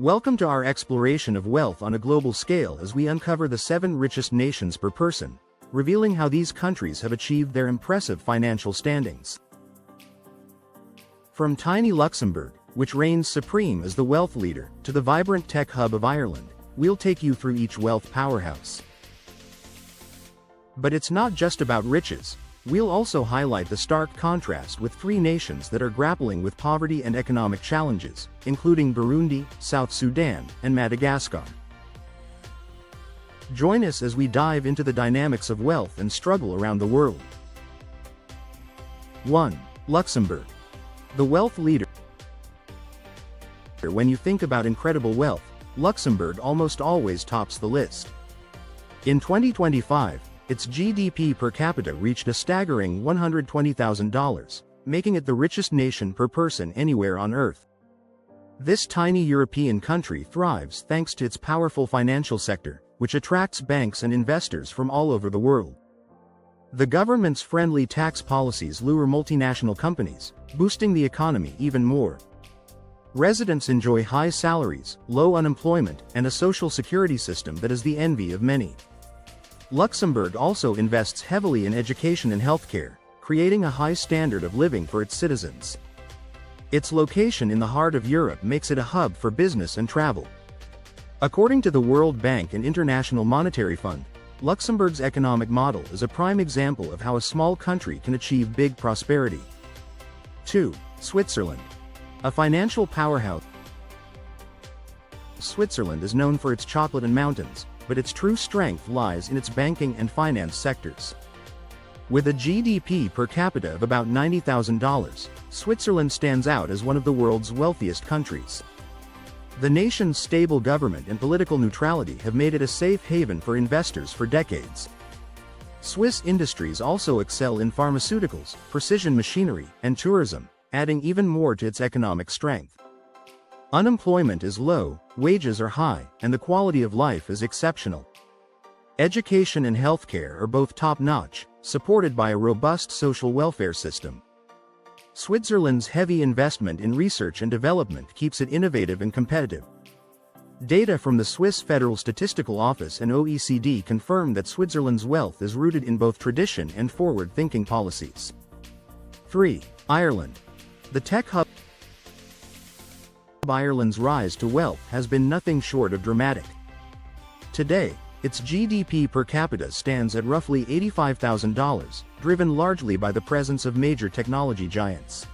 Welcome to our exploration of wealth on a global scale as we uncover the 7 richest nations per person, revealing how these countries have achieved their impressive financial standings. From tiny Luxembourg, which reigns supreme as the wealth leader, to the vibrant tech hub of Ireland, we'll take you through each wealth powerhouse. But it's not just about riches. We'll also highlight the stark contrast with 3 nations that are grappling with poverty and economic challenges, including Burundi, South Sudan, and Madagascar. Join us as we dive into the dynamics of wealth and struggle around the world. 1. Luxembourg. The wealth leader. When you think about incredible wealth, Luxembourg almost always tops the list. In 2025, its GDP per capita reached a staggering $120,000, making it the richest nation per person anywhere on Earth. This tiny European country thrives thanks to its powerful financial sector, which attracts banks and investors from all over the world. The government's friendly tax policies lure multinational companies, boosting the economy even more. Residents enjoy high salaries, low unemployment, and a social security system that is the envy of many. Luxembourg also invests heavily in education and healthcare, creating a high standard of living for its citizens. Its location in the heart of Europe makes it a hub for business and travel. According to the World Bank and International Monetary Fund, Luxembourg's economic model is a prime example of how a small country can achieve big prosperity. 2. Switzerland. A financial powerhouse. Switzerland is known for its chocolate and mountains, but its true strength lies in its banking and finance sectors. With a GDP per capita of about $90,000, Switzerland stands out as one of the world's wealthiest countries. The nation's stable government and political neutrality have made it a safe haven for investors for decades. Swiss industries also excel in pharmaceuticals, precision machinery, and tourism, adding even more to its economic strength. Unemployment is low, wages are high, and the quality of life is exceptional. Education and healthcare are both top-notch, supported by a robust social welfare system. Switzerland's heavy investment in research and development keeps it innovative and competitive. Data from the Swiss Federal Statistical Office and OECD confirm that Switzerland's wealth is rooted in both tradition and forward-thinking policies. 3. Ireland. The tech hub. Ireland's rise to wealth has been nothing short of dramatic. Today, its GDP per capita stands at roughly $85,000, driven largely by the presence of major technology giants.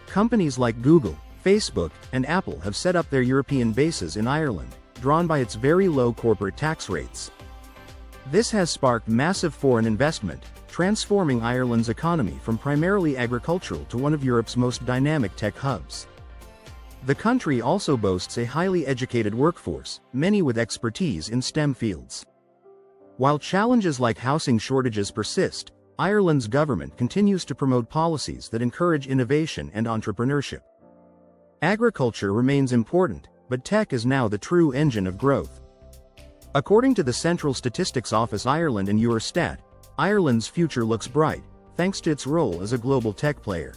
Companies like Google, Facebook, and Apple have set up their European bases in Ireland, drawn by its very low corporate tax rates. This has sparked massive foreign investment, transforming Ireland's economy from primarily agricultural to one of Europe's most dynamic tech hubs. The country also boasts a highly educated workforce, many with expertise in STEM fields. While challenges like housing shortages persist, Ireland's government continues to promote policies that encourage innovation and entrepreneurship. Agriculture remains important, but tech is now the true engine of growth. According to the Central Statistics Office Ireland and Eurostat, Ireland's future looks bright, thanks to its role as a global tech player.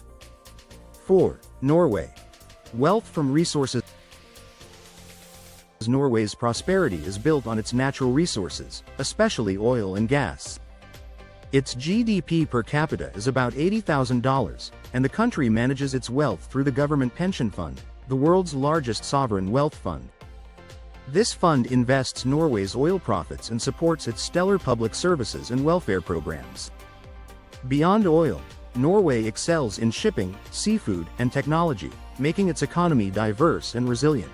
4. Norway. Wealth from resources. Norway's prosperity is built on its natural resources, especially oil and gas. Its GDP per capita is about $80,000, and the country manages its wealth through the government pension fund, the world's largest sovereign wealth fund. This fund invests Norway's oil profits and supports its stellar public services and welfare programs. Beyond oil, Norway excels in shipping, seafood, and technology, making its economy diverse and resilient.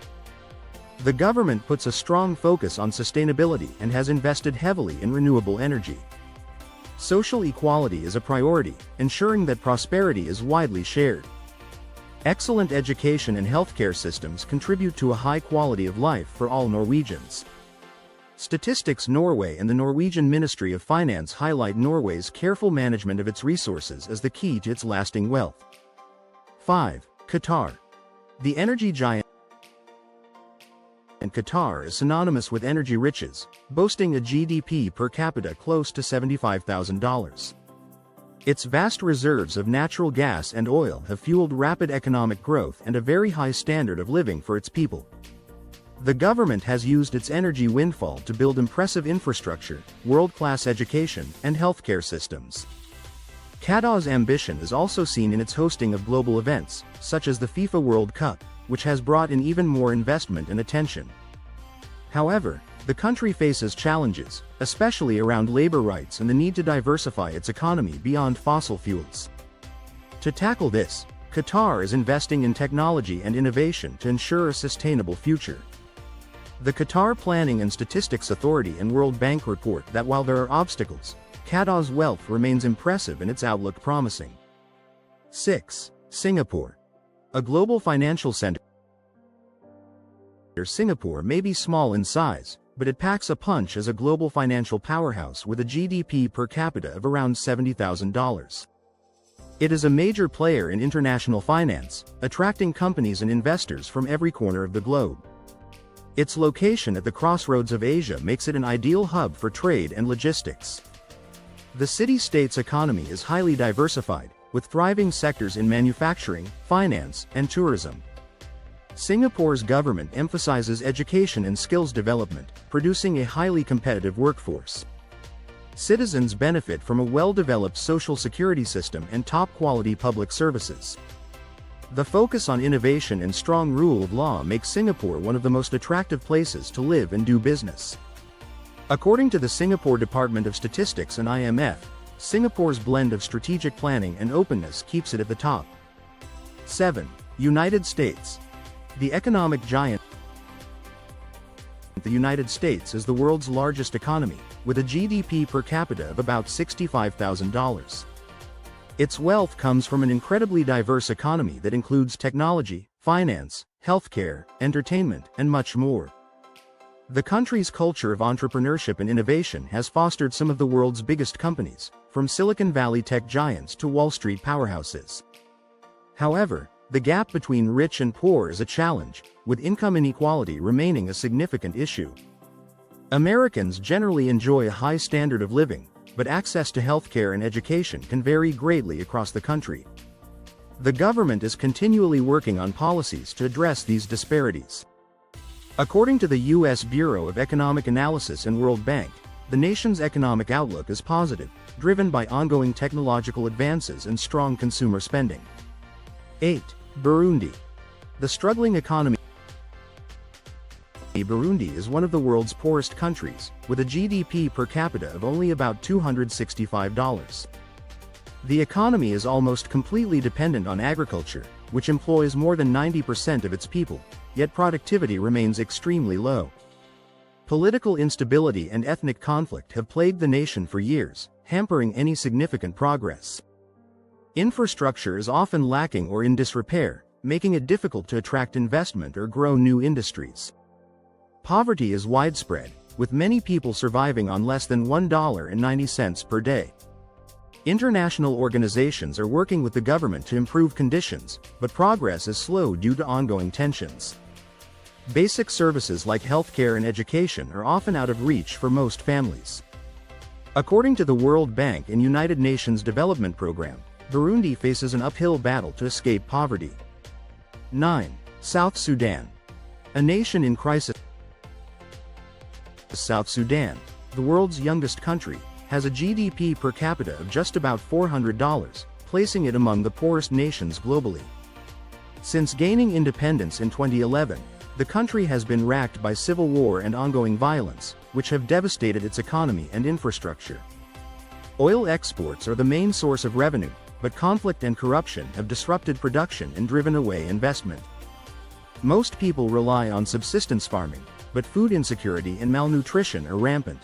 The government puts a strong focus on sustainability and has invested heavily in renewable energy. Social equality is a priority, ensuring that prosperity is widely shared. Excellent education and healthcare systems contribute to a high quality of life for all Norwegians. Statistics Norway and the Norwegian Ministry of Finance highlight Norway's careful management of its resources as the key to its lasting wealth. 5. Qatar. The energy giant in Qatar is synonymous with energy riches, boasting a GDP per capita close to $75,000. Its vast reserves of natural gas and oil have fueled rapid economic growth and a very high standard of living for its people. The government has used its energy windfall to build impressive infrastructure, world-class education, and healthcare systems. Qatar's ambition is also seen in its hosting of global events, such as the FIFA World Cup, which has brought in even more investment and attention. However, the country faces challenges, especially around labor rights and the need to diversify its economy beyond fossil fuels. To tackle this, Qatar is investing in technology and innovation to ensure a sustainable future. The Qatar Planning and Statistics Authority and World Bank report that while there are obstacles, Qatar's wealth remains impressive and its outlook promising. 6. Singapore. A global financial center. Singapore may be small in size, but it packs a punch as a global financial powerhouse with a GDP per capita of around $70,000. It is a major player in international finance, attracting companies and investors from every corner of the globe. Its location at the crossroads of Asia makes it an ideal hub for trade and logistics. The city-state's economy is highly diversified, with thriving sectors in manufacturing, finance, and tourism. Singapore's government emphasizes education and skills development, producing a highly competitive workforce. Citizens benefit from a well-developed social security system and top-quality public services. The focus on innovation and strong rule of law makes Singapore one of the most attractive places to live and do business. According to the Singapore Department of Statistics and IMF, Singapore's blend of strategic planning and openness keeps it at the top. 7. United States. The economic giant. The United States is the world's largest economy, with a GDP per capita of about $65,000. Its wealth comes from an incredibly diverse economy that includes technology, finance, healthcare, entertainment, and much more. The country's culture of entrepreneurship and innovation has fostered some of the world's biggest companies, from Silicon Valley tech giants to Wall Street powerhouses. However, the gap between rich and poor is a challenge, with income inequality remaining a significant issue. Americans generally enjoy a high standard of living, but access to healthcare and education can vary greatly across the country. The government is continually working on policies to address these disparities. According to the U.S. Bureau of Economic Analysis and World Bank, the nation's economic outlook is positive, driven by ongoing technological advances and strong consumer spending. 8. Burundi. The struggling economy. Burundi is one of the world's poorest countries, with a GDP per capita of only about $265. The economy is almost completely dependent on agriculture, which employs more than 90% of its people, yet productivity remains extremely low. Political instability and ethnic conflict have plagued the nation for years, hampering any significant progress. Infrastructure is often lacking or in disrepair, making it difficult to attract investment or grow new industries. Poverty is widespread, with many people surviving on less than $1.90 per day. International organizations are working with the government to improve conditions, but progress is slow due to ongoing tensions. Basic services like healthcare and education are often out of reach for most families. According to the World Bank and United Nations Development Program, Burundi faces an uphill battle to escape poverty. 9. South Sudan. A nation in crisis. South Sudan, the world's youngest country, has a GDP per capita of just about $400, placing it among the poorest nations globally. Since gaining independence in 2011, the country has been racked by civil war and ongoing violence, which have devastated its economy and infrastructure. Oil exports are the main source of revenue, but conflict and corruption have disrupted production and driven away investment. Most people rely on subsistence farming, but food insecurity and malnutrition are rampant.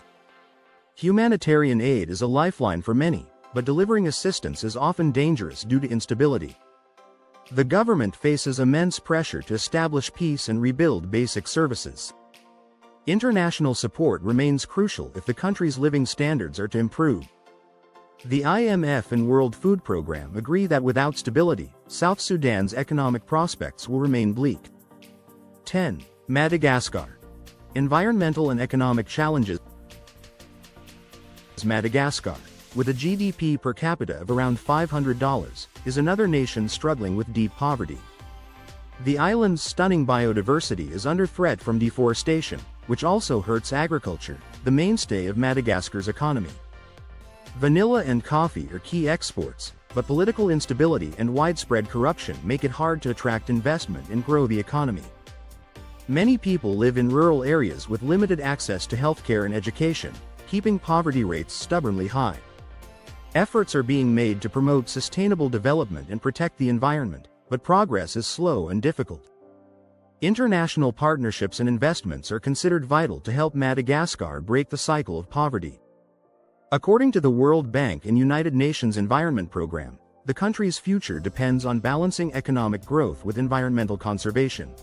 Humanitarian aid is a lifeline for many, but delivering assistance is often dangerous due to instability. The government faces immense pressure to establish peace and rebuild basic services. International support remains crucial if the country's living standards are to improve. The IMF and World Food Programme agree that without stability, South Sudan's economic prospects will remain bleak. 10. Madagascar. Environmental and economic challenges. Madagascar, with a GDP per capita of around $500, is another nation struggling with deep poverty. The island's stunning biodiversity is under threat from deforestation, which also hurts agriculture, the mainstay of Madagascar's economy. Vanilla and coffee are key exports, but political instability and widespread corruption make it hard to attract investment and grow the economy. Many people live in rural areas with limited access to healthcare and education, keeping poverty rates stubbornly high. Efforts are being made to promote sustainable development and protect the environment, but progress is slow and difficult. International partnerships and investments are considered vital to help Madagascar break the cycle of poverty. According to the World Bank and United Nations Environment Program, the country's future depends on balancing economic growth with environmental conservation.